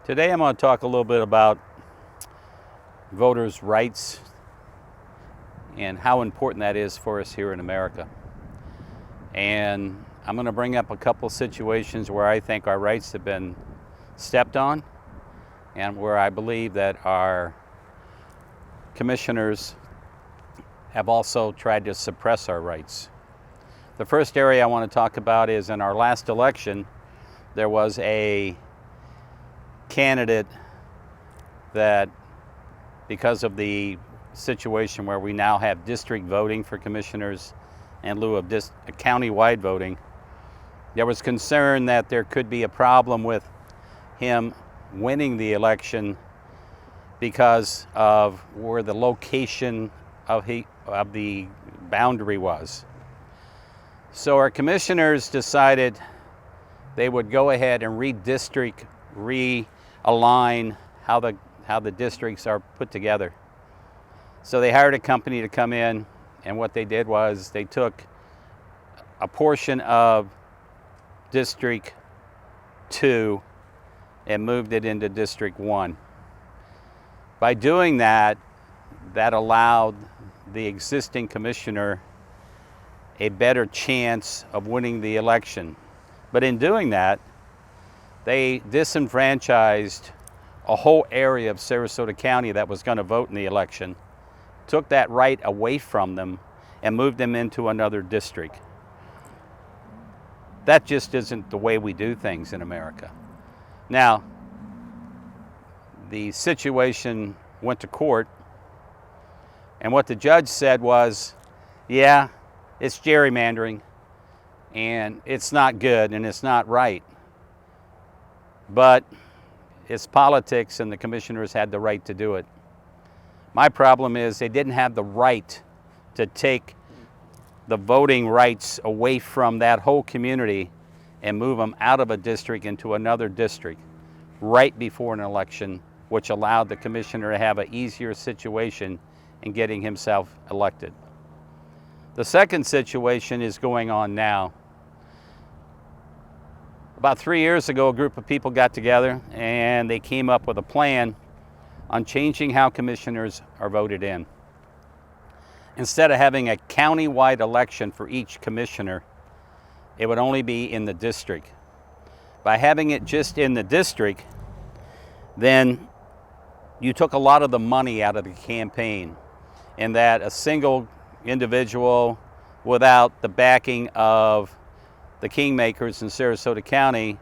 Today I'm going to talk a little bit about voters' rights and how important that is for us here in America. And I'm going to bring up a couple situations where I think our rights have been stepped on and where I believe that our commissioners have also tried to suppress our rights. The first area I want to talk about is in our last election, there was a candidate that, because of the situation where we now have district voting for commissioners in lieu of county-wide voting, there was concern that there could be a problem with him winning the election because of where the location of the boundary was. So our commissioners decided they would go ahead and realign how the districts are put together. So they hired a company to come in, and what they did was they took a portion of District 2 and moved it into District 1. By doing that, that allowed the existing commissioner a better chance of winning the election. But in doing that, they disenfranchised a whole area of Sarasota County that was going to vote in the election, took that right away from them, and moved them into another district. That just isn't the way we do things in America. Now, the situation went to court, and what the judge said was, yeah, it's gerrymandering, and it's not good, and it's not right. But it's politics, and the commissioners had the right to do it. My problem is they didn't have the right to take the voting rights away from that whole community and move them out of a district into another district right before an election, which allowed the commissioner to have an easier situation in getting himself elected. The second situation is going on now. About 3 years ago, a group of people got together and they came up with a plan on changing how commissioners are voted in. Instead of having a county-wide election for each commissioner, it would only be in the district. By having it just in the district, then you took a lot of the money out of the campaign, in that a single individual without the backing of the kingmakers in Sarasota County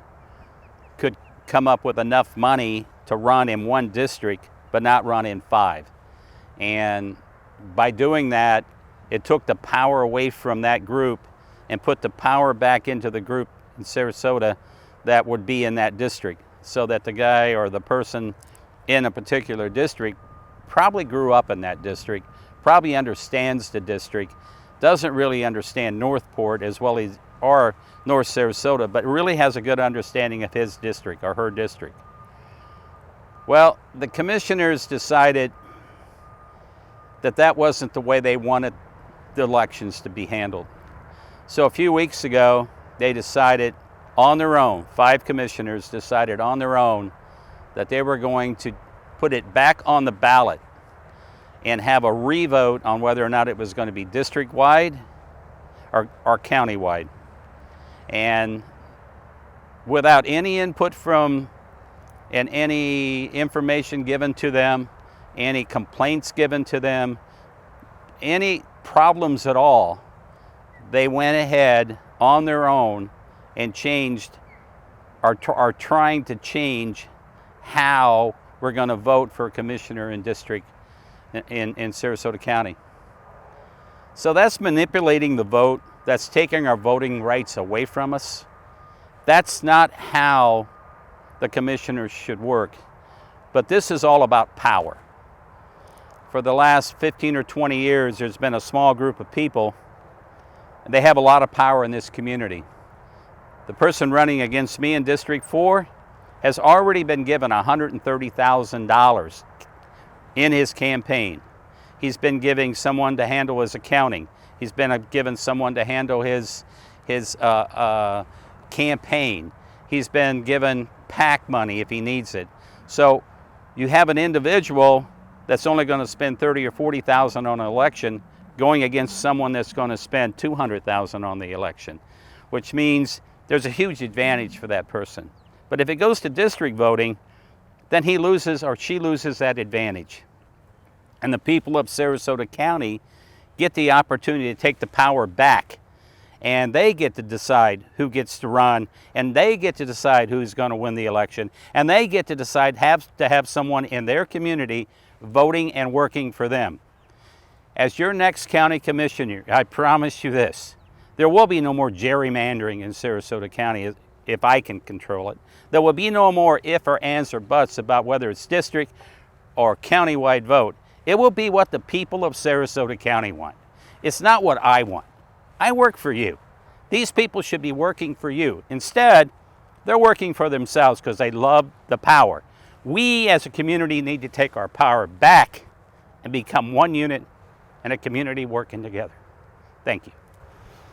could come up with enough money to run in one district but not run in 5. And by doing that, it took the power away from that group and put the power back into the group in Sarasota that would be in that district, so that the guy or the person in a particular district probably grew up in that district, probably understands the district, doesn't really understand Northport as well as or North Sarasota, but really has a good understanding of his district or her district. Well, the commissioners decided that that wasn't the way they wanted the elections to be handled. So a few weeks ago, they decided on their own, 5 commissioners decided on their own that they were going to put it back on the ballot and have a revote on whether or not it was going to be district-wide or county-wide. And without any input from and any information given to them, any complaints given to them, any problems at all, they went ahead on their own and are trying to change how we're going to vote for a commissioner in district in Sarasota County. So that's manipulating the vote. That's taking our voting rights away from us. That's not how the commissioners should work. But this is all about power. For the last 15 or 20 years, there's been a small group of people, and they have a lot of power in this community. The person running against me in District 4 has already been given $130,000 in his campaign. He's been giving someone to handle his accounting. He's been given someone to handle his campaign. He's been given PAC money if he needs it. So you have an individual that's only going to spend $30,000 or $40,000 on an election going against someone that's going to spend $200,000 on the election, which means there's a huge advantage for that person. But if it goes to district voting, then he loses or she loses that advantage. And the people of Sarasota County get the opportunity to take the power back, and they get to decide who gets to run, and they get to decide who's going to win the election, and they get to decide to have someone in their community voting and working for them. As your next county commissioner, I promise you this: there will be no more gerrymandering in Sarasota County if I can control it. There will be no more if or ands or buts about whether it's district or countywide vote. It will be what the people of Sarasota County want. It's not what I want. I work for you. These people should be working for you. Instead, they're working for themselves because they love the power. We as a community need to take our power back and become one unit and a community working together. Thank you.